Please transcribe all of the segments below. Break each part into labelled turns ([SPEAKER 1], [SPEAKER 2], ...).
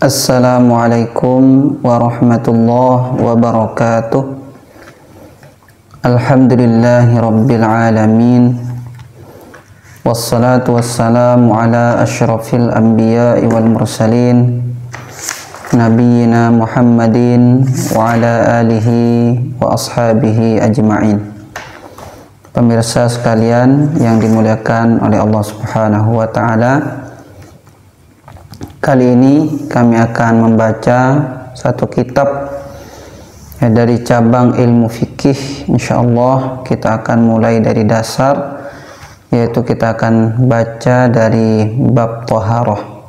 [SPEAKER 1] Assalamualaikum warahmatullahi wabarakatuh. Alhamdulillahi rabbil alamin. Wassalatu wassalamu ala asyrafil anbiya'i wal mursalin Nabiyyina Muhammadin wa ala alihi wa ashabihi ajma'in. Pemirsa sekalian yang dimuliakan oleh Allah Subhanahu wa ta'ala, kali ini kami akan membaca satu kitab dari cabang ilmu fikih. Insyaallah kita akan mulai dari dasar, yaitu kita akan baca dari bab taharah.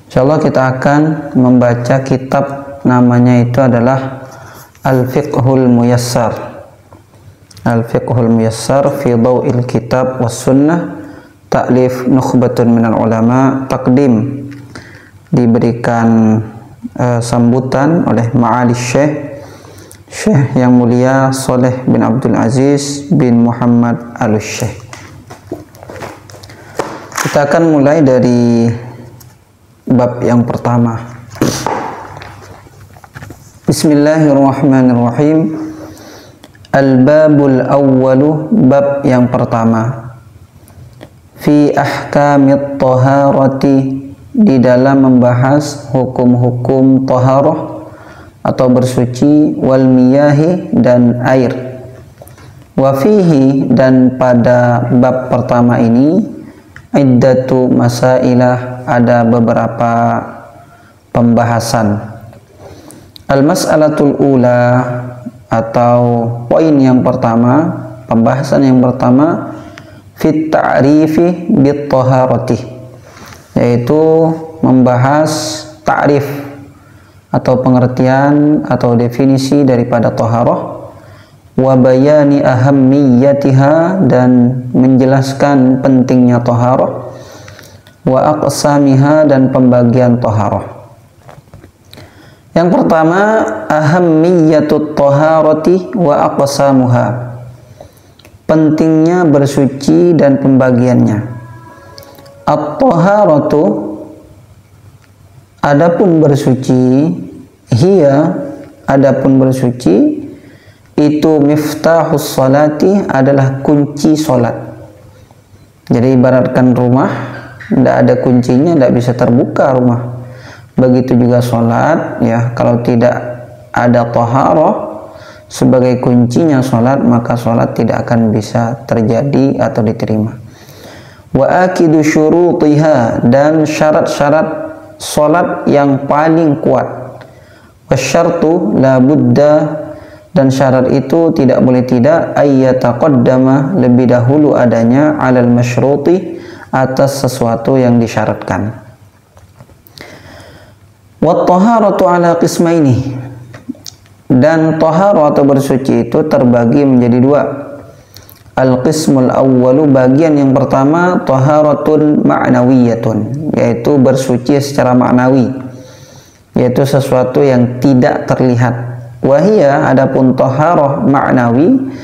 [SPEAKER 1] Insyaallah kita akan membaca kitab, namanya itu adalah Al-Fiqhul Muyassar. Al-Fiqhul Muyassar fi Dhaw'il Kitab was Sunnah, ta'lif nukhbatun minal ulama, takdim. Diberikan sambutan oleh Ma'ali Syekh yang mulia Saleh bin Abdul Aziz bin Muhammad Al-Syekh. Kita akan mulai dari bab yang pertama. Bismillahirrahmanirrahim. Al-babul awwalu, bab yang pertama. Fi ahkamit taharati, di dalam membahas hukum-hukum taharah atau bersuci, wal miyahi, dan air. Wa fihi, dan pada bab pertama ini, iddatu masailah, ada beberapa pembahasan. Al-mas'alatul ula, atau poin yang pertama, pembahasan yang pertama, fit ta'rifi bit taharati, yaitu membahas ta'rif atau pengertian atau definisi daripada taharah, wa bayani ahammiyatiha, dan menjelaskan pentingnya taharah, wa aqsamiha, dan pembagian taharah. Yang pertama, ahammiyatut taharati wa aqsamuha, pentingnya bersuci dan pembagiannya. At-taharatu, adapun bersuci, hiya, adapun bersuci, itu miftahus salati, adalah kunci salat. Jadi ibaratkan rumah, tidak ada kuncinya, tidak bisa terbuka rumah. Begitu juga salat, ya, kalau tidak ada taharah sebagai kuncinya salat, maka salat tidak akan bisa terjadi atau diterima. Wa akidu syurutiha, dan syarat-syarat salat yang paling kuat. Wasyartu la budda, dan syarat itu tidak boleh tidak, ayyataqaddama, lebih dahulu adanya, alal masyruti, atas sesuatu yang disyaratkan. Wa taharatu ala qismaini, dan taharah atau bersuci itu terbagi menjadi dua. Al-qismul awwalu, bagian yang pertama, taharatun ma'nawiyatun, yaitu bersuci secara maknawi, yaitu sesuatu yang tidak terlihat. Wahia, adapun taharah ma'nawi,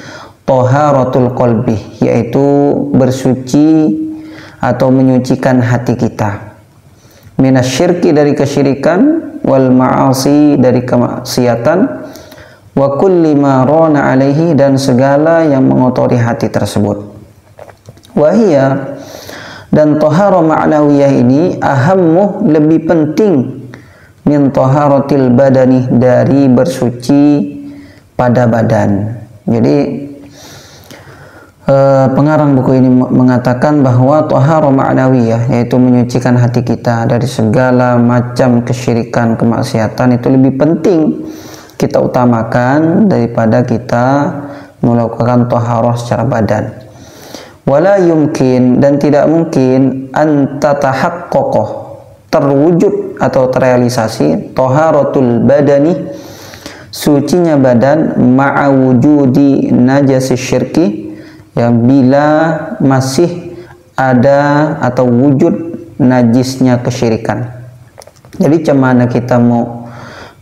[SPEAKER 1] taharatul qalbi, yaitu bersuci atau menyucikan hati kita. Minasyirki, dari kesyirikan, wal ma'asi, dari kemaksiatan, wa kulli ma rana alaihi, dan segala yang mengotori hati tersebut. Wahia, dan taharah ma'nawiyah ini, ahammu, lebih penting, min taharatil badani, dari bersuci pada badan. Jadi pengarang buku ini mengatakan bahwa taharah ma'nawiyah, yaitu menyucikan hati kita dari segala macam kesyirikan, kemaksiatan, itu lebih penting kita utamakan daripada kita melakukan taharah secara badan. Wala yumkin, dan tidak mungkin, an tatahaqqaqah, terwujud atau terrealisasi, taharatul badani, sucinya badan, ma'a wujudi najasi syirki, yang bila masih ada atau wujud najisnya kesyirikan. Jadi cemana kita mau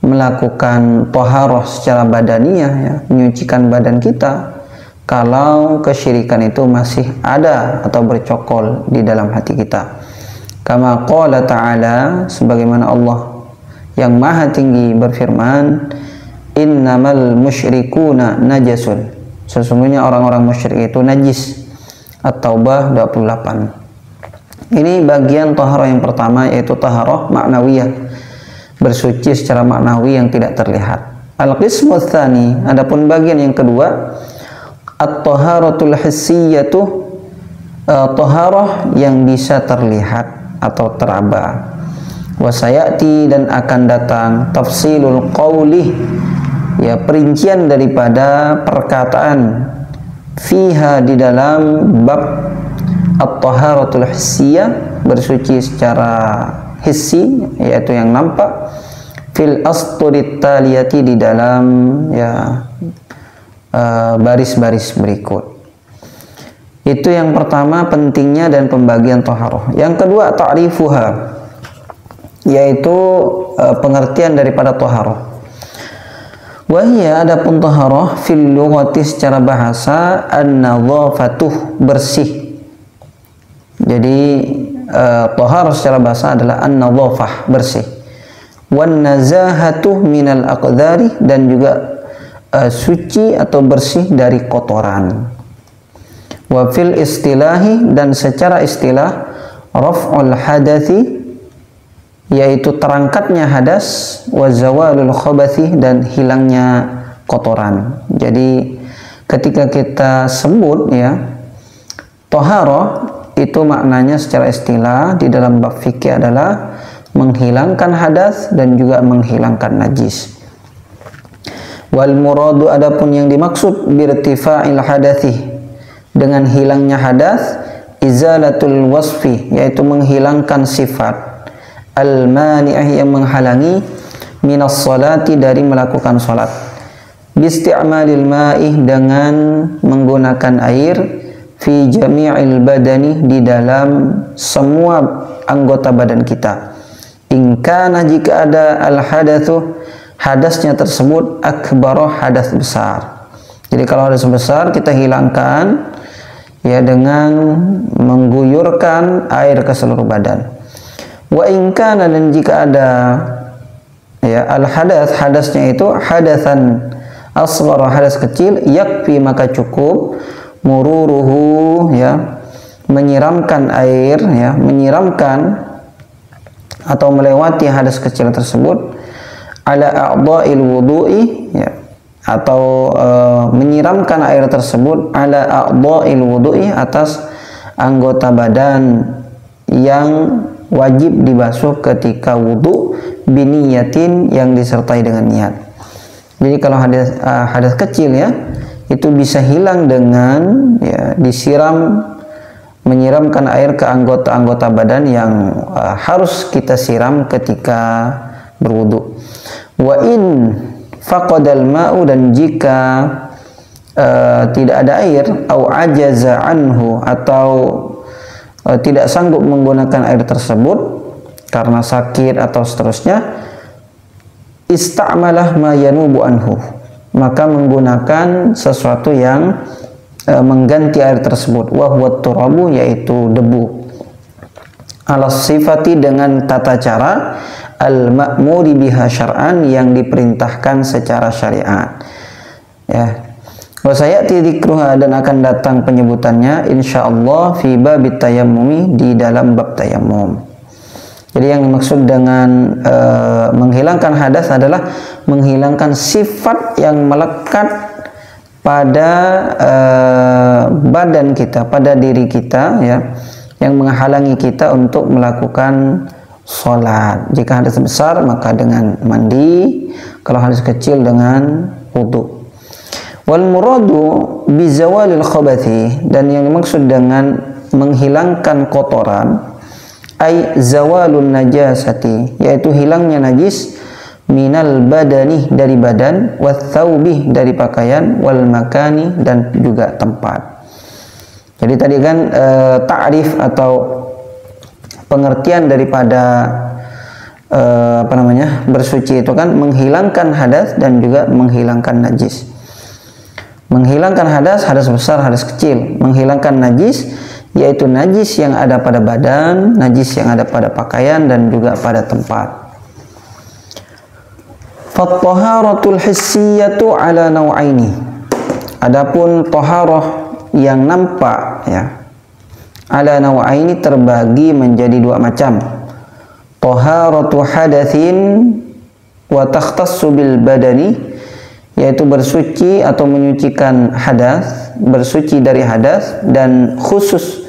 [SPEAKER 1] melakukan taharah secara badaniyah, ya, menyucikan badan kita, kalau kesyirikan itu masih ada atau bercokol di dalam hati kita. Kama qala ta'ala, sebagaimana Allah yang maha tinggi berfirman, innamal musyrikuna najasun, sesungguhnya orang-orang musyrik itu najis. At-Taubah 28. Ini bagian taharah yang pertama, yaitu taharah ma'nawiyah, bersuci secara maknawi yang tidak terlihat. Al-qismu tsani, adapun bagian yang kedua, at-taharatul hissiyatu, taharah yang bisa terlihat atau teraba. Wasayati, dan akan datang tafsilul qawli, ya perincian daripada perkataan, fiha di dalam bab at-taharatul hissiyah, bersuci secara hissi, yaitu yang nampak, fil asturit taliyati, di dalam ya baris-baris berikut. Itu yang pertama, pentingnya dan pembagian taharah. Yang kedua, ta'rifuha, yaitu pengertian daripada taharah. Wahia, adapun taharah fil lughati secara bahasa, an-nadhafatuh, bersih. Jadi taharah secara bahasa adalah an-nadhafah, bersih. Wan nazahatuh minal aqdari, dan juga suci atau bersih dari kotoran. Wa fil istilahi, dan secara istilah, raf'ul hadathi, yaitu terangkatnya hadas, wa zawalul khabathi, dan hilangnya kotoran. Jadi ketika kita sebut ya taharah, itu maknanya secara istilah di dalam bab fikih adalah menghilangkan hadas dan juga menghilangkan najis. Wal muradu, adapun yang dimaksud birtifa'il hadathi, dengan hilangnya hadas, izalatul wasfi, yaitu menghilangkan sifat, al-mani'ah, yang menghalangi, minas salati, dari melakukan salat, bisti'malil ma'ih, dengan menggunakan air, fi jami'il badani, di dalam semua anggota badan kita. In kana, jika ada al-hadatsu, hadasnya tersebut, akbaroh, hadas besar. Jadi kalau hadas besar kita hilangkan ya dengan mengguyurkan air ke seluruh badan. Wa in kana, dan jika ada ya al-hadath, hadasnya itu hadatsan asghar, hadas kecil, yakfi, maka cukup, mururuhu, ya menyiramkan air, ya menyiramkan atau melewati hadas kecil tersebut, ala a'dha'il wudu'i, ya atau menyiramkan air tersebut, ala a'dha'il wudu'i, atas anggota badan yang wajib dibasuh ketika wudu, biniyatin, yang disertai dengan niat. Jadi kalau hadas kecil ya, itu bisa hilang dengan ya menyiramkan air ke anggota-anggota badan yang harus kita siram ketika berwudu. Wa in faqadal ma'u, dan jika tidak ada air, au ajaza anhu, atau tidak sanggup menggunakan air tersebut karena sakit atau seterusnya, ista'malah ma yanubu anhu, maka menggunakan sesuatu yang mengganti air tersebut, wa huwa turabu, yaitu debu, ala sifati, dengan tata cara, al-ma'muri biha syar'an, yang diperintahkan secara syariat. Ya. Wa sayati dzikruha, dan akan datang penyebutannya insyaallah fi babit tayammumi, di dalam bab tayammum. Jadi yang dimaksud dengan menghilangkan hadas adalah menghilangkan sifat yang melekat pada badan kita, pada diri kita ya, yang menghalangi kita untuk melakukan sholat. Jika hadas besar maka dengan mandi, kalau hadas kecil dengan wudu. Wal muradu bizawalil khabathi, dan yang dimaksud dengan menghilangkan kotoran, ay zawalun najasati, yaitu hilangnya najis, minal badani, dari badan, wath thawbi, dari pakaian, wal makani, dan juga tempat. Jadi tadi kan ta'rif atau pengertian daripada bersuci itu kan menghilangkan hadas dan juga menghilangkan najis. Menghilangkan hadas besar, hadas kecil. Menghilangkan najis, yaitu najis yang ada pada badan, najis yang ada pada pakaian, dan juga pada tempat. Fathaharatul hissiyatu ala naw'aini. Adapun taharah yang nampak ya, ala naw'aini terbagi menjadi dua macam. Taharatu hadatsin wa takhtassu bil badani, yaitu bersuci atau menyucikan hadas, bersuci dari hadas dan khusus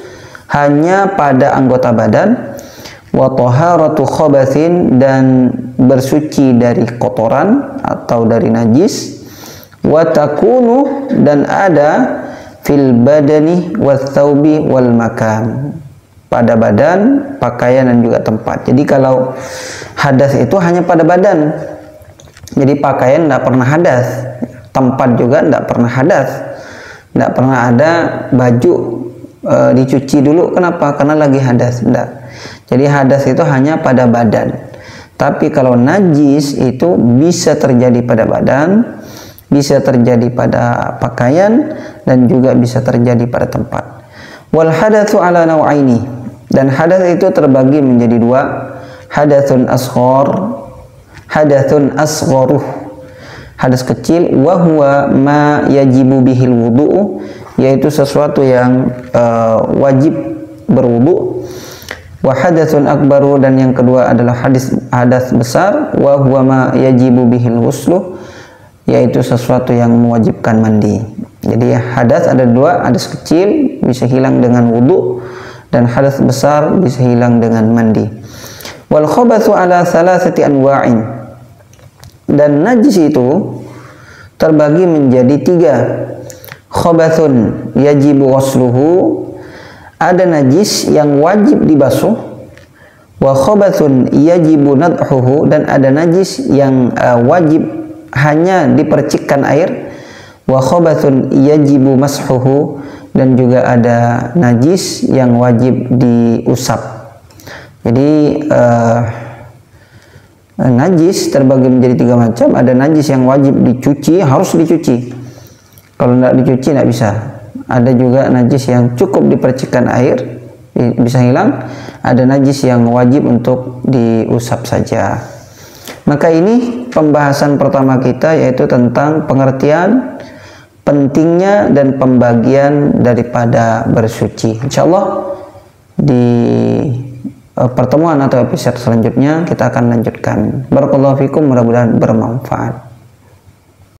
[SPEAKER 1] hanya pada anggota badan. Wa taharatu khabatsin, dan bersuci dari kotoran atau dari najis. Wa takunu, dan ada fil badani wath thawbi wal makan, pada badan, pakaian dan juga tempat. Jadi kalau hadas itu hanya pada badan, jadi pakaian tidak pernah hadas, tempat juga tidak pernah hadas, tidak pernah ada baju dicuci dulu. Kenapa? Karena lagi hadas. Tidak. Jadi hadas itu hanya pada badan. Tapi kalau najis itu bisa terjadi pada badan, bisa terjadi pada pakaian, dan juga bisa terjadi pada tempat. Wal hadatsu ala naw'aini, dan hadas itu terbagi menjadi dua. Hadatsun asghar, hadatsun asgharuh, hadas kecil. Wa huwa ma yajibu bihil wudu'u, yaitu sesuatu yang wajib berwudu. Wa hadatsun akbaru, dan yang kedua adalah hadas besar. Wa huwa ma yajibu bihil ghuslu, yaitu sesuatu yang mewajibkan mandi. Jadi hadas ada dua, hadas kecil bisa hilang dengan wudu, dan hadas besar bisa hilang dengan mandi. Wal khabatsu ala thalathati anwa'in, dan najis itu terbagi menjadi tiga. Khabatsun yajibu ghusluhu, ada najis yang wajib dibasuh. Wa khabatsun yajibu nadhuhu, dan ada najis yang wajib hanya dipercikkan air. Wa khabatsun yajibu mashuhu, dan juga ada najis yang wajib diusap. Jadi najis terbagi menjadi tiga macam. Ada najis yang wajib dicuci, harus dicuci. Kalau tidak dicuci tidak bisa. Ada juga najis yang cukup dipercikkan air bisa hilang. Ada najis yang wajib untuk diusap saja. Maka ini pembahasan pertama kita, yaitu tentang pengertian pentingnya dan pembagian daripada bersuci. Insyaallah di pertemuan atau episode selanjutnya kita akan lanjutkan. Barakallahu fikum, mudah-mudahan bermanfaat.